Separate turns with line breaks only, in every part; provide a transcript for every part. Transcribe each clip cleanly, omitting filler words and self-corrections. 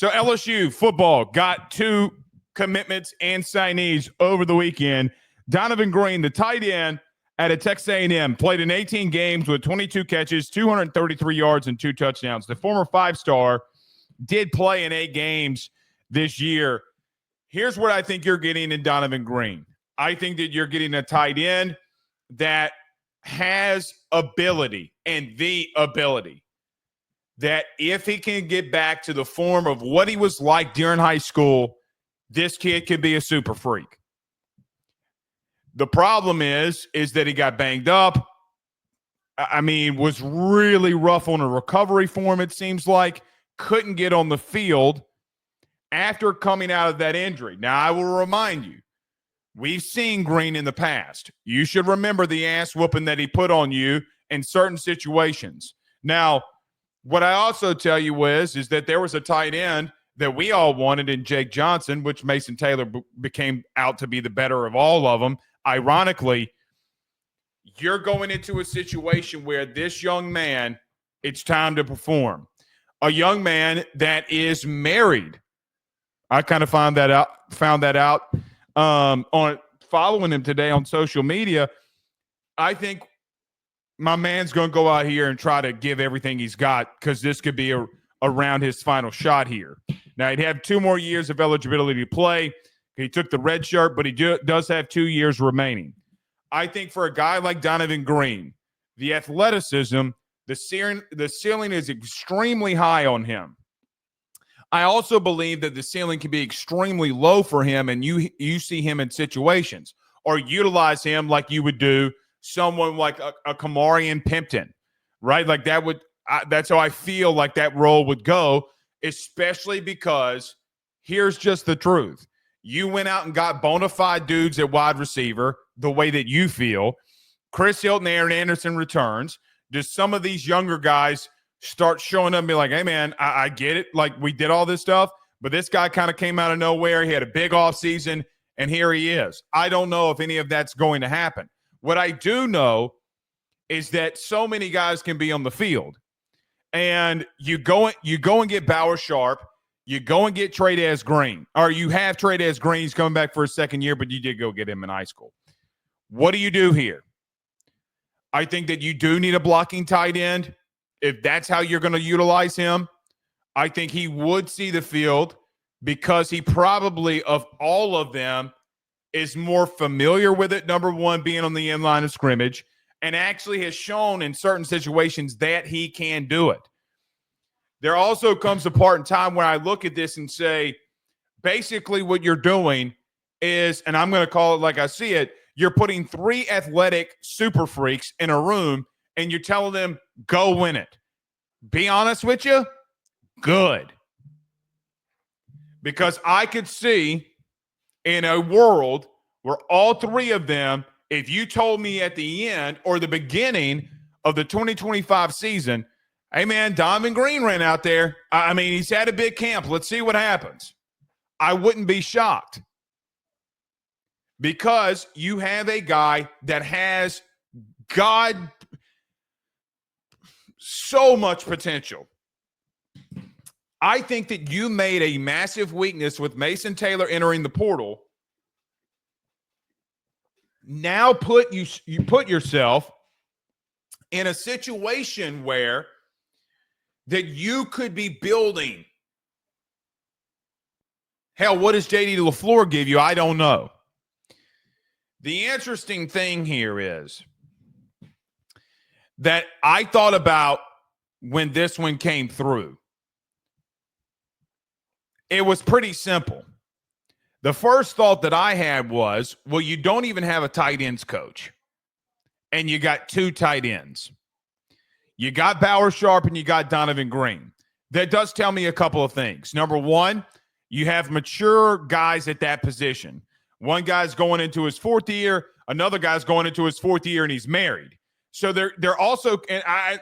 So LSU football got 2 commitments and signees over the weekend. Donovan Green, the tight end at Texas A&M, played in 18 games with 22 catches, 233 yards, and 2 touchdowns. The former 5-star did play in 8 games this year. Here's what I think you're getting in Donovan Green. I think that you're getting a tight end that has ability, and the ability that if he can get back to the form of what he was like during high school, this kid could be a super freak. The problem is that he got banged up. I mean, was really rough on a recovery for him, it seems like. Couldn't get on the field after coming out of that injury. Now, I will remind you, we've seen Green in the past. You should remember the ass whooping that he put on you in certain situations. Now, what I also tell you is that there was a tight end that we all wanted in Jake Johnson, which Mason Taylor became out to be the better of all of them. Ironically, you're going into a situation where this young man, it's time to perform. A young man that is married. I kind of found that out on following him today on social media. I think my man's going to go out here and try to give everything he's got because this could be around his final shot here. Now, he'd have 2 more years of eligibility to play. He took the red shirt, but he does have 2 years remaining. I think for a guy like Donovan Green, the athleticism, the ceiling is extremely high on him. I also believe that the ceiling can be extremely low for him, and you see him in situations or utilize him like you would do someone like a Kamarian Pimpton, right? Like that's how I feel like that role would go, especially because here's just the truth. You went out and got bona fide dudes at wide receiver the way that you feel. Chris Hilton, Aaron Anderson returns. Does some of these younger guys start showing up and be like, hey, man, I get it. Like, we did all this stuff, but this guy kind of came out of nowhere. He had a big offseason, and here he is. I don't know if any of that's going to happen. What I do know is that so many guys can be on the field. And you go and get Bauer Sharp. You go and get Trey'Dez Green. Or you have Trey'Dez Green. He's coming back for his second year, but you did go get him in high school. What do you do here? I think that you do need a blocking tight end. If that's how you're going to utilize him, I think he would see the field because he probably, of all of them, is more familiar with it, number one, being on the end line of scrimmage, and actually has shown in certain situations that he can do it. There also comes a part in time where I look at this and say, basically what you're doing is, and I'm going to call it like I see it, you're putting 3 athletic super freaks in a room and you're telling them, go win it. Be honest with you, good. Because I could see in a world where all 3 of them, if you told me at the end or the beginning of the 2025 season, hey, man, Donovan Green ran out there. I mean, he's had a big camp. Let's see what happens. I wouldn't be shocked because you have a guy that has so much potential. I think that you made a massive weakness with Mason Taylor entering the portal. Now you put yourself in a situation where that you could be building. Hell, what does J.D. LaFleur give you? I don't know. The interesting thing here is that I thought about when this one came through. It was pretty simple. The first thought that I had was, well, you don't even have a tight ends coach, and you got 2 tight ends. You got Bauer Sharp and you got Donovan Green. That does tell me a couple of things. Number one, you have mature guys at that position. One guy's going into his 4th year. Another guy's going into his 4th year, and he's married. So they're also – and I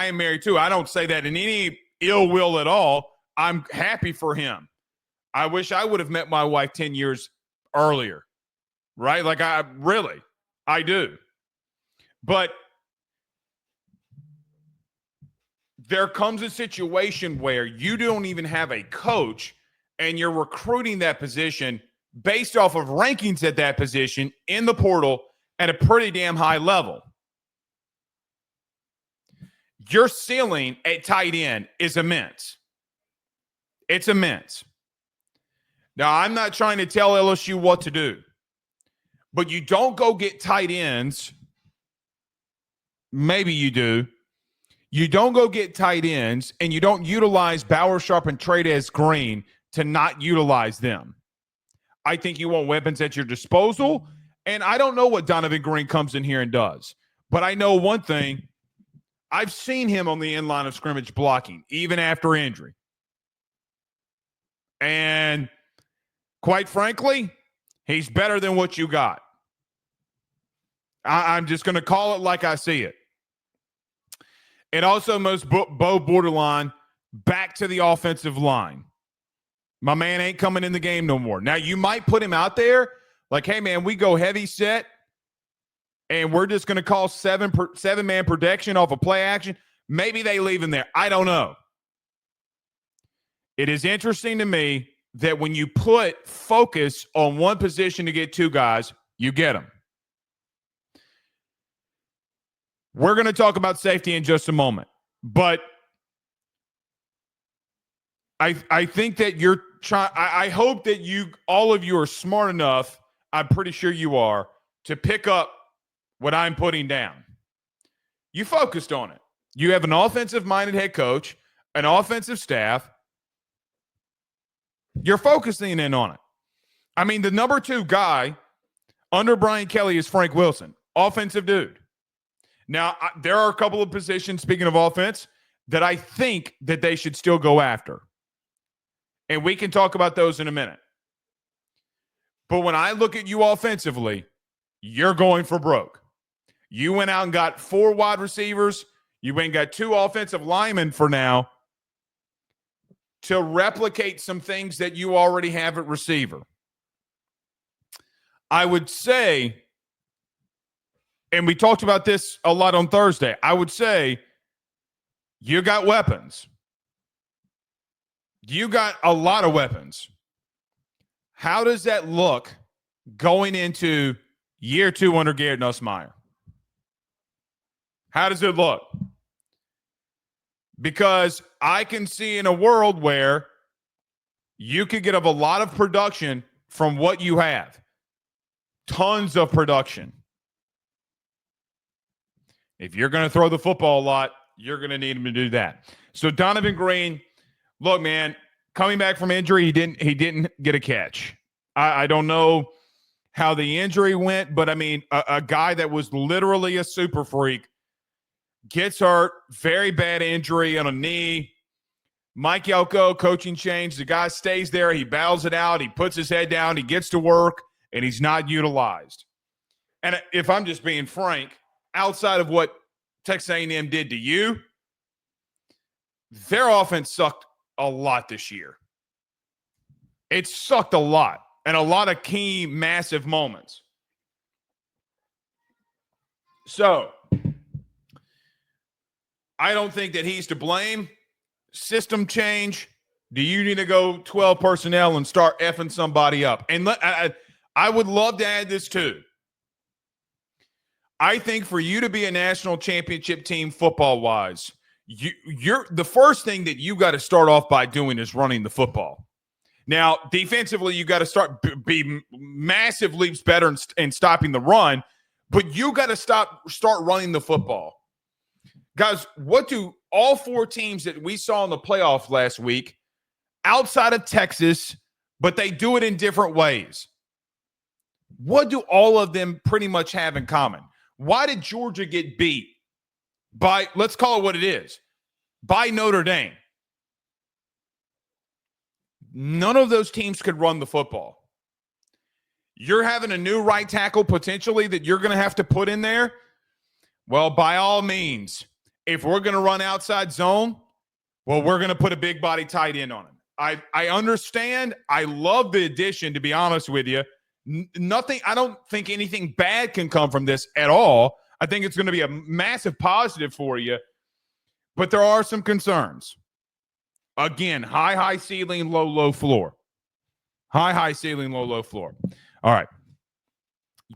am married too. I don't say that in any ill will at all. I'm happy for him. I wish I would have met my wife 10 years earlier, right? Like I do. But there comes a situation where you don't even have a coach and you're recruiting that position based off of rankings at that position in the portal at a pretty damn high level. Your ceiling at tight end is immense. It's immense. Now, I'm not trying to tell LSU what to do, but you don't go get tight ends. Maybe you do. You don't go get tight ends, and you don't utilize Bauer, Sharp, and Tamarcus Green to not utilize them. I think you want weapons at your disposal, and I don't know what Donovan Green comes in here and does. But I know one thing. I've seen him on the end line of scrimmage blocking, even after injury. And quite frankly, he's better than what you got. I'm just going to call it like I see it. It also moves Bo Borderline back to the offensive line. My man ain't coming in the game no more. Now, you might put him out there like, hey, man, we go heavy set, and we're just going to call seven-man protection off a play action. Maybe they leave him there. I don't know. It is interesting to me that when you put focus on one position to get two guys, you get them. We're going to talk about safety in just a moment, but I think that you're trying. I hope that all of you are smart enough. I'm pretty sure you are to pick up what I'm putting down. You focused on it. You have an offensive-minded head coach, an offensive staff. You're focusing in on it. I mean, the number 2 guy under Brian Kelly is Frank Wilson, offensive dude. Now, there are a couple of positions, speaking of offense, that I think that they should still go after. And we can talk about those in a minute. But when I look at you offensively, you're going for broke. You went out and got 4 wide receivers. You went and got 2 offensive linemen for now to replicate some things that you already have at receiver. I would say, and we talked about this a lot on Thursday, I would say you got weapons. You got a lot of weapons. How does that look going into year 2 under Garrett Nussmeier? How does it look? Because I can see in a world where you could get up a lot of production from what you have. Tons of production. If you're going to throw the football a lot, you're going to need him to do that. So Donovan Green, look, man, coming back from injury, he didn't get a catch. I don't know how the injury went, but I mean, a guy that was literally a super freak gets hurt, very bad injury on a knee. Mike Elko, coaching change. The guy stays there. He bows it out. He puts his head down. He gets to work, and he's not utilized. And if I'm just being frank, outside of what Texas A&M did to you, their offense sucked a lot this year. It sucked a lot, and a lot of key, massive moments. So I don't think that he's to blame. System change. Do you need to go 12 personnel and start effing somebody up? And I would love to add this too. I think for you to be a national championship team football-wise, you're the first thing that you got to start off by doing is running the football. Now, defensively, you got to start be massive leaps better in stopping the run, but you got to start running the football. Guys, what do all 4 teams that we saw in the playoff last week, outside of Texas, but they do it in different ways? What do all of them pretty much have in common? Why did Georgia get beat by, let's call it what it is, by Notre Dame? None of those teams could run the football. You're having a new right tackle potentially that you're going to have to put in there. Well, by all means, if we're going to run outside zone, well, we're going to put a big body tight end on him. I understand. I love the addition, to be honest with you. Nothing. I don't think anything bad can come from this at all. I think it's going to be a massive positive for you. But there are some concerns. Again, high ceiling, low floor. High ceiling, low floor. All right.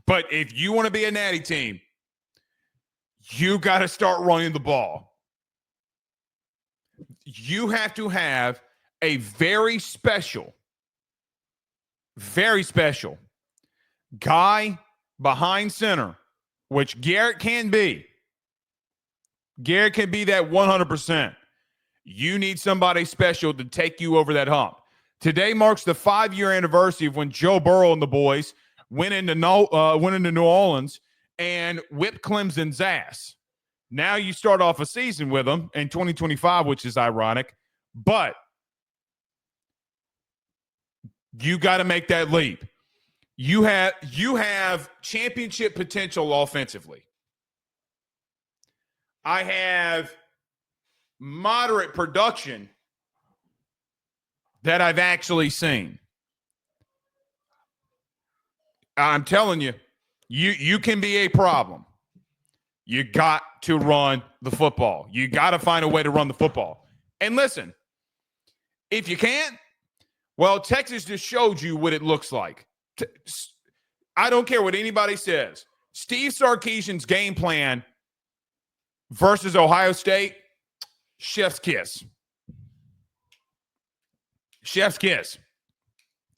But if you want to be a natty team, you got to start running the ball. You have to have a very special guy behind center, which Garrett can be. Garrett can be that 100%. You need somebody special to take you over that hump. Today marks the 5-year anniversary of when Joe Burrow and the boys went into New Orleans and whipped Clemson's ass. Now you start off a season with them in 2025, which is ironic, but you got to make that leap. You have championship potential offensively. I have moderate production that I've actually seen. I'm telling you, you can be a problem. You got to run the football. You got to find a way to run the football. And listen, if you can't, well, Texas just showed you what it looks like. I don't care what anybody says. Steve Sarkisian's game plan versus Ohio State, chef's kiss. Chef's kiss.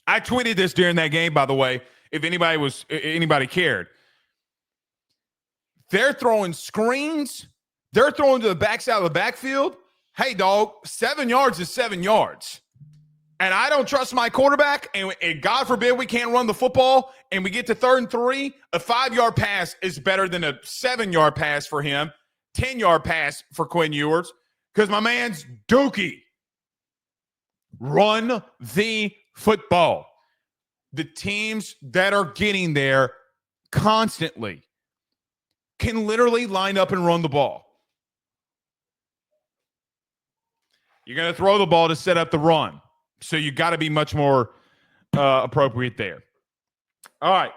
I tweeted this during that game, by the way, if anybody cared. They're throwing screens. They're throwing to the backside of the backfield. Hey, dog, 7 yards is 7 yards. And I don't trust my quarterback, and God forbid we can't run the football, and we get to 3rd and 3, a 5-yard pass is better than a 7-yard pass for him, 10-yard pass for Quinn Ewers, because my man's dookie. Run the football. The teams that are getting there constantly can literally line up and run the ball. You're going to throw the ball to set up the run. So you got to be much more appropriate there. All right.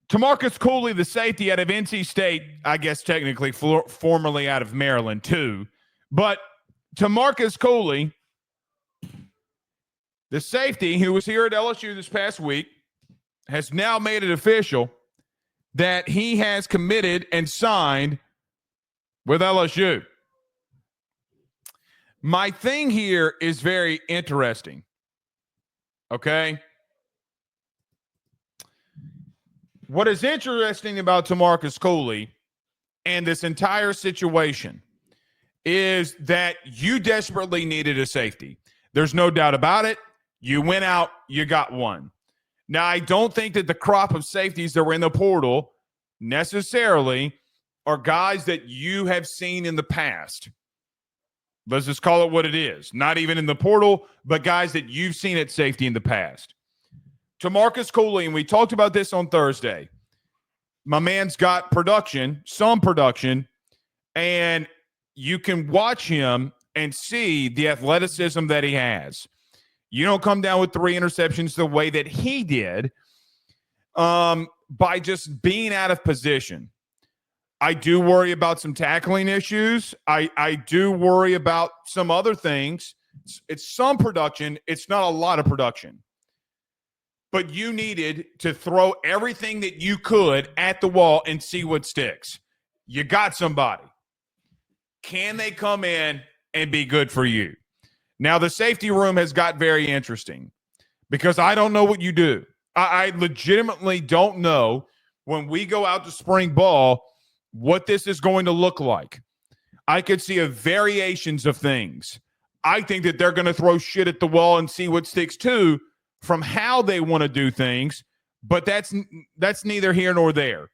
Tamarcus Cooley, the safety out of NC State, I guess technically formerly out of Maryland too. But Tamarcus Cooley, the safety who was here at LSU this past week, has now made it official that he has committed and signed with LSU. My thing here is very interesting. Okay? What is interesting about Tamarcus Cooley and this entire situation is that you desperately needed a safety. There's no doubt about it. You went out, you got one. Now, I don't think that the crop of safeties that were in the portal necessarily are guys that you have seen in the past. Let's just call it what it is. Not even in the portal, but guys that you've seen at safety in the past. Tamarcus Cooley, and we talked about this on Thursday. My man's got production, some production, and you can watch him and see the athleticism that he has. You don't come down with 3 interceptions the way that he did by just being out of position. I do worry about some tackling issues. I do worry about some other things. It's some production. It's not a lot of production. But you needed to throw everything that you could at the wall and see what sticks. You got somebody. Can they come in and be good for you? Now, the safety room has got very interesting because I don't know what you do. I legitimately don't know when we go out to spring ball what this is going to look like. I could see a variations of things. I think that they're going to throw shit at the wall and see what sticks too from how they want to do things, but that's neither here nor there.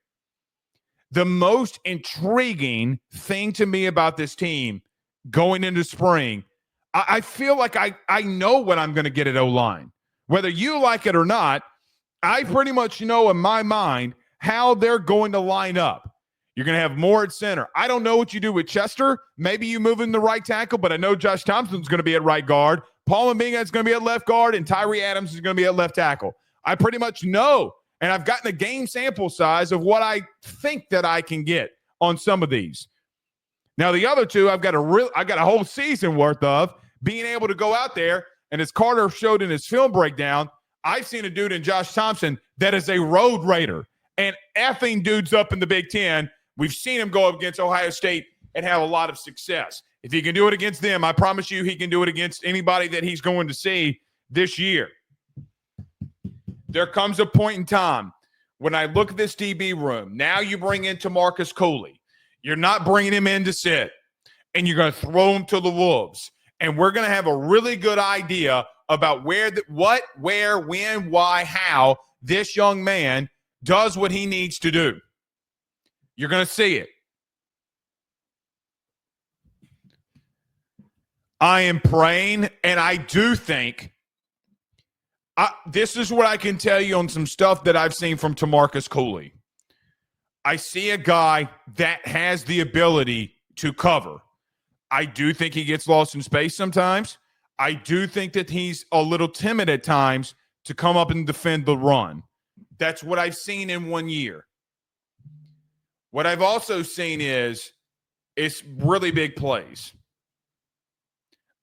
The most intriguing thing to me about this team going into spring, I feel like I know what I'm going to get at O-line. Whether you like it or not, I pretty much know in my mind how they're going to line up. You're going to have more at center. I don't know what you do with Chester. Maybe you move in the right tackle, but I know Josh Thompson's going to be at right guard. Paul Mbinga is going to be at left guard, and Tyree Adams is going to be at left tackle. I pretty much know, and I've gotten a game sample size of what I think that I can get on some of these. Now, the other two, I got a whole season worth of being able to go out there. And as Carter showed in his film breakdown, I've seen a dude in Josh Thompson that is a road raider and effing dudes up in the Big Ten. We've seen him go up against Ohio State and have a lot of success. If he can do it against them, I promise you he can do it against anybody that he's going to see this year. There comes a point in time when I look at this DB room. Now you bring in Tamarcus Cooley. You're not bringing him in to sit, and you're going to throw him to the wolves. And we're going to have a really good idea about where, when, why, how this young man does what he needs to do. You're going to see it. I am praying, and I do think this is what I can tell you on some stuff that I've seen from Tamarcus Cooley. I see a guy that has the ability to cover. I do think he gets lost in space sometimes. I do think that he's a little timid at times to come up and defend the run. That's what I've seen in 1 year. What I've also seen is really big plays.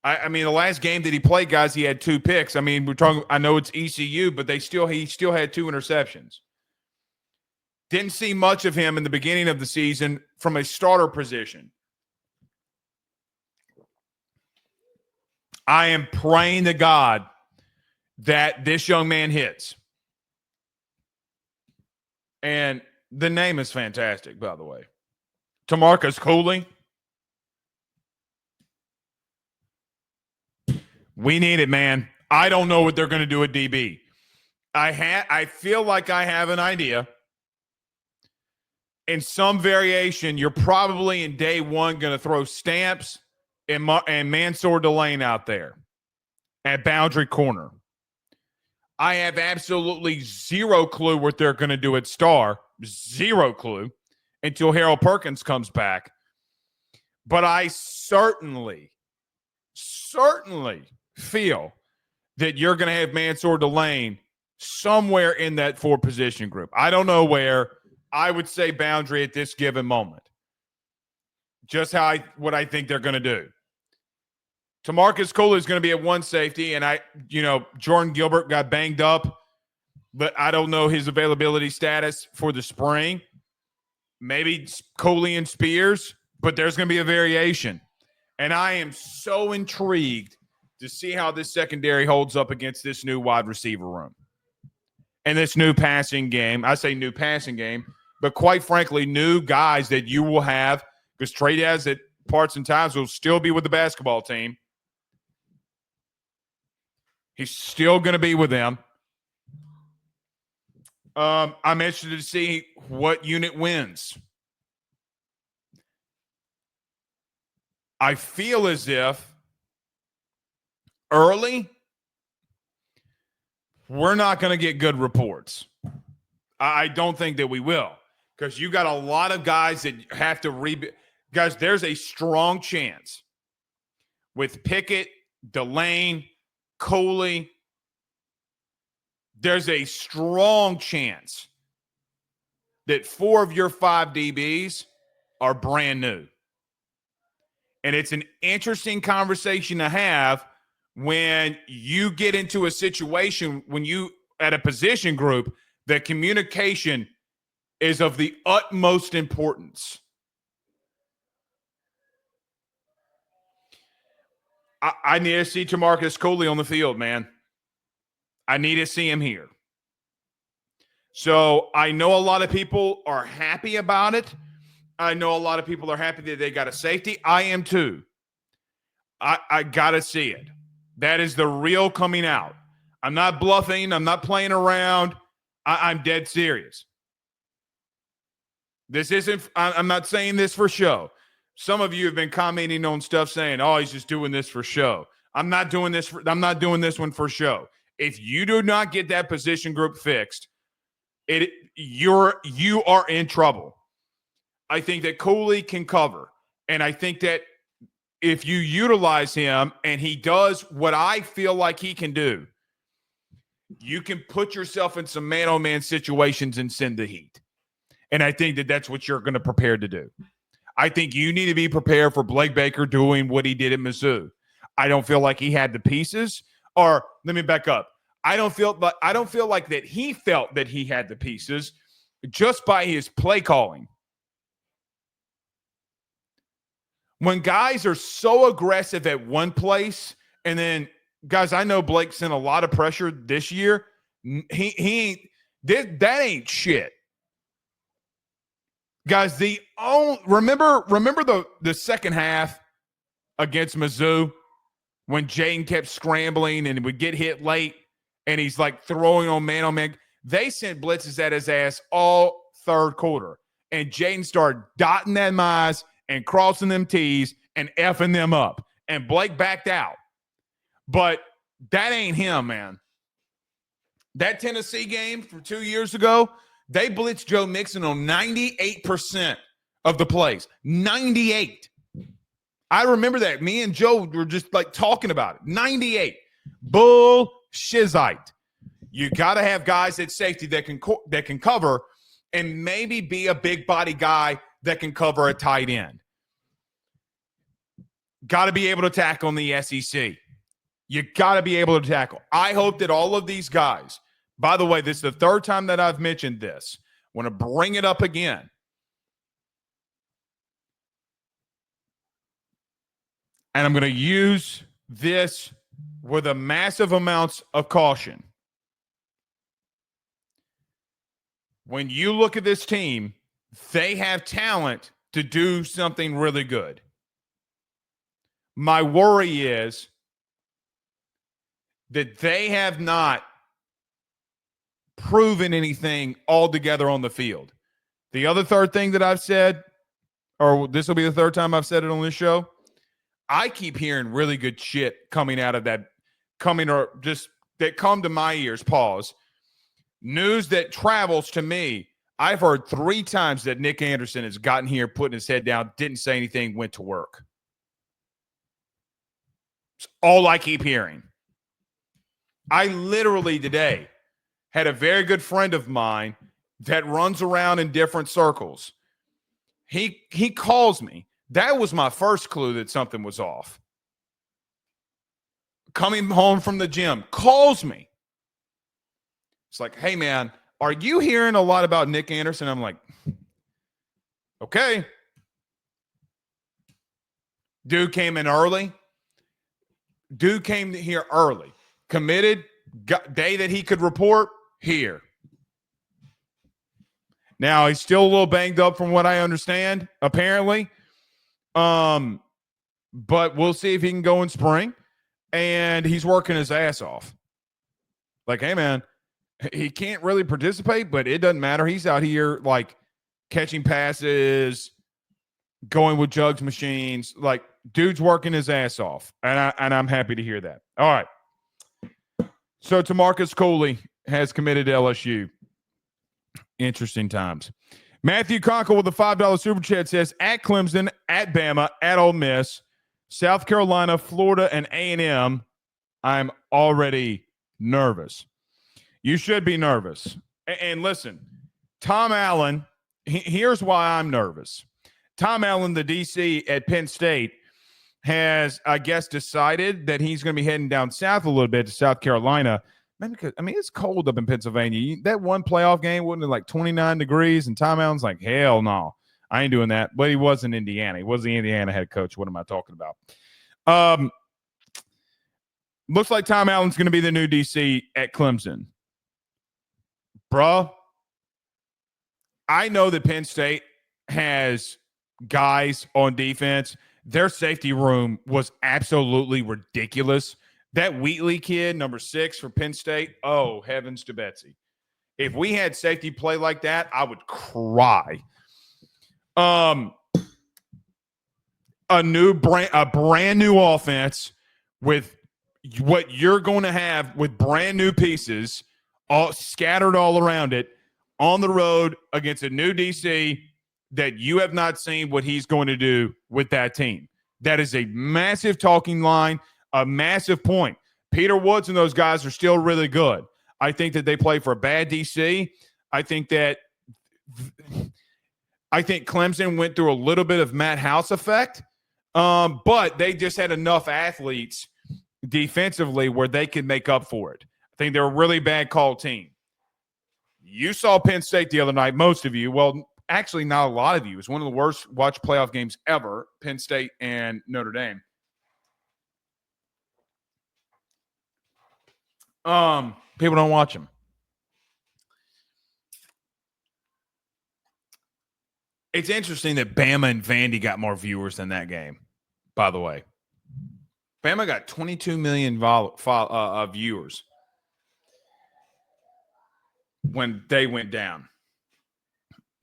I mean, the last game that he played, guys, he had 2 picks. I mean, I know it's ECU, but he still had 2 interceptions. Didn't see much of him in the beginning of the season from a starter position. I am praying to God that this young man hits. And the name is fantastic, by the way. Tamarcus Cooley. We need it, man. I don't know what they're going to do at DB. I feel like I have an idea. In some variation, you're probably in day one going to throw Stamps and Mansour Delane out there at boundary corner. I have absolutely zero clue what they're going to do at star. Zero clue until Harold Perkins comes back. But I certainly feel that you're going to have Mansour Delane somewhere in that 4 position group. I don't know where. I would say boundary at this given moment. Just what I think they're going to do. Tamarcus Cooley is going to be at 1 safety, and Jordan Gilbert got banged up, but I don't know his availability status for the spring. Maybe Cooley and Spears, but there's going to be a variation. And I am so intrigued to see how this secondary holds up against this new wide receiver room and this new passing game. I say new passing game, but quite frankly, new guys that you will have, because Trey Daz at parts and times will still be with the basketball team. He's still going to be with them. I'm interested to see what unit wins. I feel as if early, we're not going to get good reports. I don't think that we will, because you got a lot of guys that have to rebuild. Guys, there's a strong chance with Pickett, Delane, Cooley. There's a strong chance that 4 of your 5 DBs are brand new. And it's an interesting conversation to have when you get into a situation when you at a position group that communication is of the utmost importance. I need to see Tamarcus Cooley on the field, man. I need to see him here. So I know a lot of people are happy about it. I know a lot of people are happy that they got a safety. I am too. I got to see it. That is the real coming out. I'm not bluffing. I'm not playing around. I'm dead serious. This isn't, I'm not saying this for show. Some of you have been commenting on stuff saying, oh, he's just doing this for show. I'm not doing this one for show. If you do not get that position group fixed, you are in trouble. I think that Cooley can cover. And I think that if you utilize him and he does what I feel like he can do, you can put yourself in some man-on-man situations and send the heat. And I think that that's what you're going to prepare to do. I think you need to be prepared for Blake Baker doing what he did at Mizzou. I don't feel like he had the pieces. Or let me back up. I don't feel like that he felt that he had the pieces just by his play calling. When guys are so aggressive at one place, and then guys, I know Blake's in a lot of pressure this year. He ain't that ain't shit. Guys, remember the second half against Mizzou when Jaden kept scrambling and would get hit late and he's like throwing on man. They sent blitzes at his ass all third quarter. And Jaden started dotting them I's and crossing them T's and effing them up. And Blake backed out. But that ain't him, man. That Tennessee game from 2 years ago, they blitzed Joe Mixon on 98% of the plays. 98. I remember that. Me and Joe were just like talking about it. 98. Bullshizite. You got to have guys at safety that can cover and maybe be a big body guy that can cover a tight end. Got to be able to tackle in the SEC. You got to be able to tackle. I hope that all of these guys, by the way, this is the third time that I've mentioned this. I want to bring it up again. And I'm going to use this with a massive amounts of caution. When you look at this team, they have talent to do something really good. My worry is that they have not proven anything altogether on the field. The other third thing that I've said, or this will be the third time I've said it on this show, I keep hearing really good shit coming out of that, that come to my ears, pause. News that travels to me. I've heard 3 times that Nick Anderson has gotten here, putting his head down, didn't say anything, went to work. It's all I keep hearing. I literally today had a very good friend of mine that runs around in different circles. He calls me. That was my first clue that something was off. Coming home from the gym, calls me. It's like, hey, man, are you hearing a lot about Nick Anderson? I'm like, okay. Dude came in early. Dude came here early. Committed. Day that he could report, here. Now, he's still a little banged up from what I understand, apparently. But we'll see if he can go in spring. And he's working his ass off. Like, hey, man, he can't really participate, but it doesn't matter. He's out here, like, catching passes, going with jugs machines. Like, dude's working his ass off. And I'm happy to hear that. All right. So, Tamarcus Cooley has committed to LSU. Interesting times. Matthew Conkle with a $5 super chat says, at Clemson, at Bama, at Ole Miss, South Carolina, Florida, and A&M, I'm already nervous. You should be nervous. And listen, Tom Allen, here's why I'm nervous. Tom Allen, the DC at Penn State, has, I guess, decided that he's going to be heading down south a little bit to South Carolina. Man, because, I mean, it's cold up in Pennsylvania. That one playoff game wasn't it like 29 degrees, and Tom Allen's like, hell no, I ain't doing that. But he was in Indiana. He was the Indiana head coach. What am I talking about? Looks like Tom Allen's going to be the new DC at Clemson. Bruh, I know that Penn State has guys on defense. Their safety room was absolutely ridiculous. That Wheatley kid, number 6 for Penn State, oh, heavens to Betsy. If we had safety play like that, I would cry. A brand new offense with what you're going to have with brand new pieces all scattered all around it on the road against a new DC that you have not seen what he's going to do with that team. That is a massive talking line, a massive point. Peter Woods and those guys are still really good. I think that they play for a bad DC. I think that I think Clemson went through a little bit of Matt House effect, but they just had enough athletes defensively where they could make up for it. I think they're a really bad call team. You saw Penn State the other night, most of you. Well, actually, not a lot of you. It was one of the worst watch playoff games ever, Penn State and Notre Dame. People don't watch them. It's interesting that Bama and Vandy got more viewers than that game, by the way. Bama got 22 million viewers when they went down.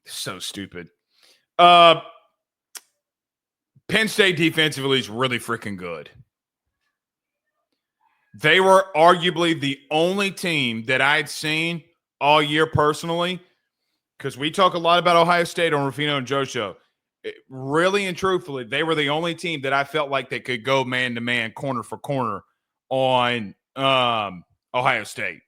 So stupid. Penn State defensively is really freaking good. They were arguably the only team that I had seen all year personally, because we talk a lot about Ohio State on Ruffino and Joe Show. Really and truthfully, they were the only team that I felt like they could go man-to-man, corner for corner on Ohio State.